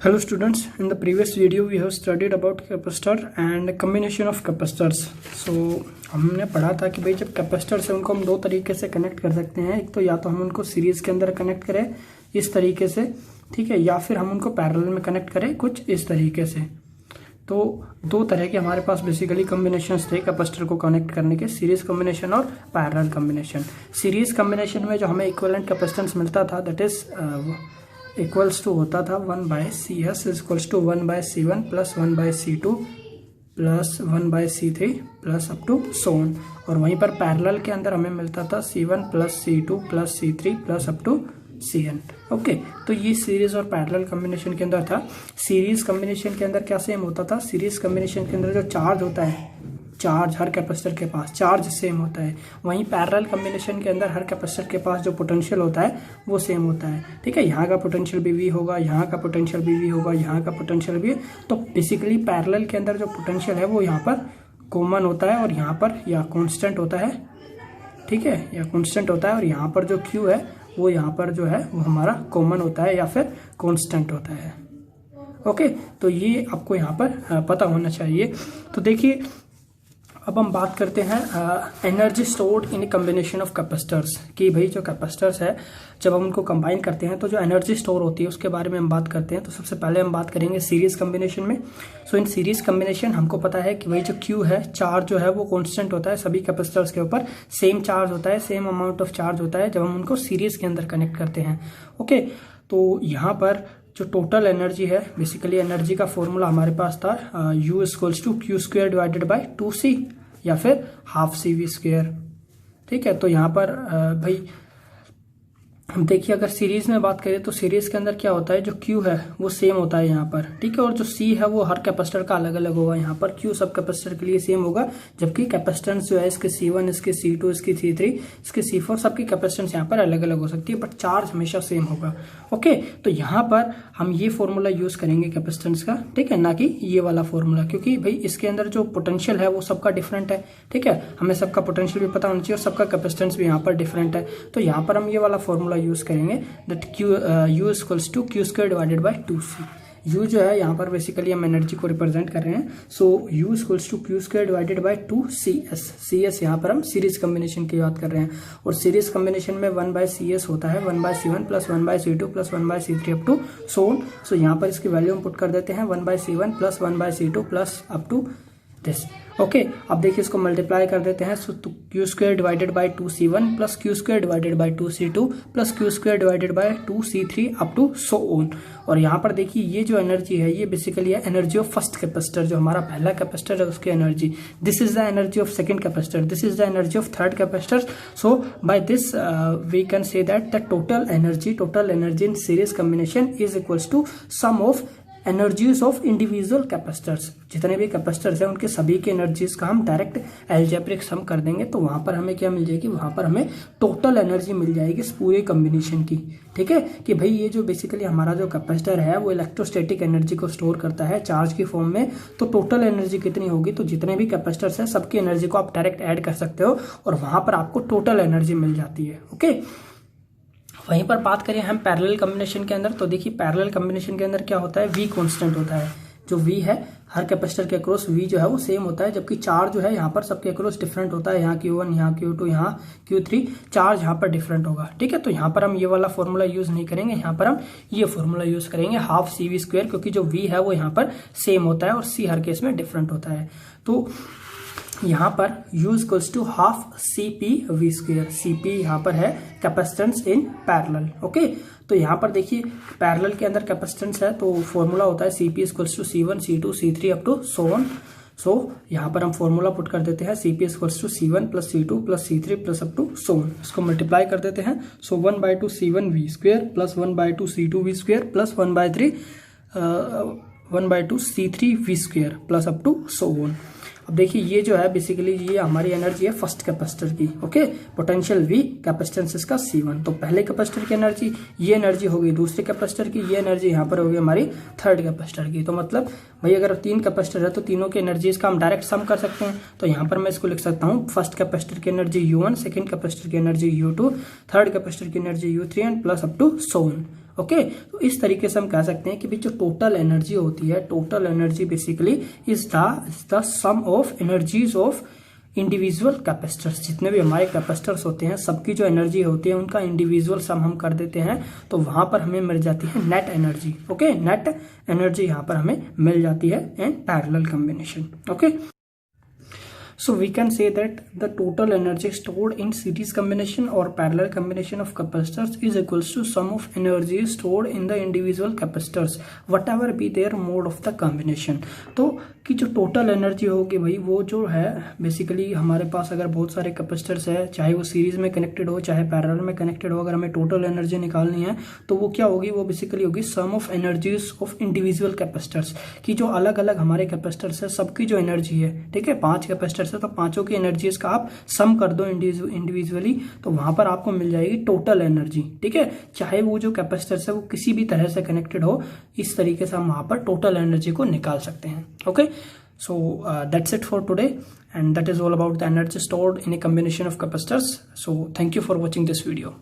Hello students, in the previous video we have studied about capacitor and combination of capacitors. So हमने पढ़ा था कि भाई जब कैपेसिटर्स है उनको हम दो तरीके से कनेक्ट कर सकते हैं। एक तो या तो हम उनको सीरीज के अंदर कनेक्ट करें इस तरीके से, ठीक है, या फिर हम उनको पैरेलल में कनेक्ट करें कुछ इस तरीके से। तो दो तरह के हमारे पास बेसिकली कॉम्बिनेशंस थे कैपेसिटर को कनेक्ट करने के, सीरीज कॉम्बिनेशन और पैरेलल कॉम्बिनेशन। सीरीज कॉम्बिनेशन में जो हमें इक्विवेलेंट कैपेसिटेंस मिलता था दैट इज इक्वल्स टू होता था 1/CS equals to 1/C1 plus 1/C2 plus 1/C3 plus up to so on. और वहीं पर पैरेलल के अंदर हमें मिलता था C1 plus C2 plus C3 plus up to Cn। Okay, तो ये सीरीज और पैरेलल कॉम्बिनेशन के अंदर था। सीरीज कॉम्बिनेशन के अंदर क्या सेम होता था, सीरीज कॉम्बिनेशन के अंदर जो चार्ज होता है, चार्ज हर कैपेसिटर के पास चार्ज सेम होता है। वहीं पैरेलल कॉम्बिनेशन के अंदर हर कैपेसिटर के पास जो पोटेंशियल होता है वो सेम होता है, ठीक है। यहाँ का पोटेंशियल भी V होगा, यहाँ का पोटेंशियल भी V होगा, यहाँ का पोटेंशियल भी। तो बेसिकली पैरेलल के अंदर जो पोटेंशियल है वो यहाँ पर कॉमन होता है और यहाँ पर या कांस्टेंट होता है, ठीक है, या कांस्टेंट होता है। और यहाँ पर जो Q है वो यहाँ पर जो है वो हमारा कॉमन होता है या फिर कांस्टेंट होता है। ओके, तो ये आपको यहाँ पर पता होना चाहिए। तो देखिए अब हम बात करते हैं energy stored in combination of capacitors कि भाई जो कैपेसिटर्स है जब हम उनको कंबाइन करते हैं तो जो एनर्जी स्टोर होती है उसके बारे में हम बात करते हैं। तो सबसे पहले हम बात करेंगे सीरीज कॉम्बिनेशन में। सो इन सीरीज कॉम्बिनेशन हमको पता है कि भाई जो Q है, चार्ज जो है वो कांस्टेंट होता है, सभी कैपेसिटर्स के ऊपर सेम चार्ज होता है, सेम अमाउंट ऑफ चार्ज होता है जब हम उनको सीरीज के अंदर कनेक्ट करते हैं। ओके, तो यहाँ पर जो टोटल एनर्जी है, बेसिकली एनर्जी का फॉर्मूला हमारे पास था U equals to Q square divided by 2C या फिर हाफ CV स्क्वायर, ठीक है। तो यहाँ पर भाई हम देखिए अगर सीरीज में बात करें तो सीरीज के अंदर क्या होता है, जो Q है वो सेम होता है यहाँ पर, ठीक है। और जो C है वो हर कैपेसिटर का अलग अलग होगा। यहाँ पर Q सब कैपेसिटर के लिए सेम होगा, जबकि कैपेसिटेंस जो है इसके C1, इसके C2, इसकी C3, इसके C4 सबकी कैपेसिटेंस यहाँ पर अलग अलग हो सकती है, बट चार्ज हमेशा सेम होगा। ओके, तो यहाँ पर हम ये फॉर्मूला यूज करेंगे कैपेसिटेंस का, ठीक है, ना कि ये वाला फॉर्मूला, क्योंकि भाई इसके अंदर जो पोटेंशियल है वो सबका डिफरेंट है, ठीक है। हमें सबका पोटेंशियल भी पता होना चाहिए और सबका कैपेसिटेंस भी यहाँ पर डिफरेंट है। तो यहाँ पर हम ये वाला फॉर्मूला यूज करेंगे that U equals to Q square divided by 2C। U जो है यहाँ पर बेसिकली हम एनर्जी को रिप्रेजेंट कर रहे हैं। So U equals to Q square divided by 2CS। CS यहाँ पर हम सीरीज कॉम्बिनेशन की बात कर रहे हैं और सीरीज कॉम्बिनेशन में 1/CS होता है 1/C1 plus 1/C2 plus 1/C3 up to so on. So यहाँ पर इसकी वैल्यू हम पुट कर देते हैं 1/C1 plus 1/C2 plus up to this. Okay, अब देखिए इसको मल्टीप्लाई कर देते हैं। So Q square divided by 2C1 plus Q square divided by 2C2 plus Q square divided by 2C3 up to so on. और यहाँ पर देखिए ये जो एनर्जी है ये बेसिकली है एनर्जी ऑफ फर्स्ट कैपेसिटर, जो हमारा पहला कैपेसिटर है उसकी energy. This is the energy of second capacitor, this is the energy of third capacitor. So by this we can say that the total energy in series combination is equals to sum of energies of individual capacitors. जितने भी capacitors हैं उनके सभी के energies का हम direct algebraic sum कर देंगे, तो वहां पर हमें क्या मिल जाएगी, वहां पर हमें टोटल एनर्जी मिल जाएगी इस पूरे कॉम्बिनेशन की, ठीक है। कि भाई ये जो बेसिकली हमारा जो कैपेसिटर है वो इलेक्ट्रोस्टैटिक एनर्जी को स्टोर करता है चार्ज की फॉर्म में। तो टोटल एनर्जी कितनी होगी, तो जितने भी कैपेसिटर्स हैं सबकी एनर्जी को आप डायरेक्ट ऐड कर सकते हो और वहां पर आपको टोटल एनर्जी मिल जाती है। ओके, वहीं पर बात करें हम पैरेलल कॉम्बिनेशन के अंदर, तो देखिए पैरेलल कॉम्बिनेशन के अंदर क्या होता है, V कांस्टेंट होता है। जो V है हर कैपेसिटर के अक्रॉस V जो है वो सेम होता है, जबकि चार्ज जो है यहाँ पर सबके अक्रॉस डिफरेंट होता है। यहाँ Q1, यहाँ Q2, यहाँ Q3, चार्ज यहाँ पर डिफरेंट होगा, ठीक है। तो यहाँ पर हम ये वाला फॉर्मूला यूज नहीं करेंगे, यहाँ पर हम ये फॉर्मूला यूज करेंगे हाफ CV स्क्वायर, क्योंकि जो V है वो यहाँ पर सेम होता है और C हर केस में डिफरेंट होता है। तो यहाँ पर U equals to half CPV square. CP यहाँ पर है कैपेसिटेंस इन पैरेलल। ओके, तो यहाँ पर देखिए पैरेलल के अंदर कैपेसिटेंस है तो फॉर्मूला होता है CP equals to C1 C2 C3 up to so on. So यहाँ पर हम फॉर्मूला पुट कर देते हैं CP equals to C1 plus C2 plus C3 plus up to so on. इसको मल्टीप्लाई कर देते हैं। So 1/2 C1V square plus 1/2 C2V square plus 1/2 C3V square plus up to so on. अब देखिए ये जो है बेसिकली ये हमारी एनर्जी है फर्स्ट कैपेसिटर की। ओके, पोटेंशियल V, कैपेसिटेंस इसका C1। तो पहले कैपेसिटर की एनर्जी ये एनर्जी होगी दूसरे कैपेसिटर की, ये एनर्जी यहाँ पर होगी हमारी थर्ड कैपेसिटर की। तो मतलब भाई अगर 3 कैपेसिटर है तो तीनों की एनर्जीज का हम डायरेक्ट सम कर सकते हैं। तो यहाँ पर मैं इसको लिख सकता हूँ फर्स्ट कैपेसिटर की एनर्जी U1, सेकंड कैपेसिटर की एनर्जी U2, थर्ड कैपेसिटर की energy U3 and plus up to so on. Okay, तो इस तरीके से हम कह सकते हैं कि भाई जो टोटल एनर्जी होती है, total energy basically is the sum of energies of individual capacitors. जितने भी हमारे कैपेसिटर्स होते हैं सबकी जो एनर्जी होती है उनका इंडिविजुअल सम हम कर देते हैं, तो वहां पर हमें मिल जाती है net energy. Okay, net energy यहां पर हमें मिल जाती है in parallel combination. Okay, so we can say that the total energy stored in series combination or parallel combination of capacitors is equals to sum of energy stored in the individual capacitors whatever be their mode of the combination। तो कि जो total energy होगी भाई वो जो है basically हमारे पास अगर बहुत सारे कैपेसिटर्स है, चाहे वो सीरीज में कनेक्टेड हो चाहे पैरेलल में कनेक्टेड हो, अगर हमें टोटल एनर्जी निकालनी है तो वो क्या होगी, वो बेसिकली होगी sum of energies of individual capacitors की जो अलग अलग हमारे कैपेसिटर्स है सबकी जो एनर्जी है। ठीक है, 5 कैपेसिटर्स है तो पांचों की एनर्जीज का आप सम कर दो इंडिविजुअली, तो वहां पर आपको मिल जाएगी टोटल एनर्जी। ठीक है, चाहे वो जो कैपेसिटर्स है वो किसी भी तरह से कनेक्टेड हो, इस तरीके से हम वहां पर टोटल एनर्जी को निकाल सकते हैं। Okay, so that's it for today, and that is all about the energy stored in a combination of capacitors. So thank you for watching this video.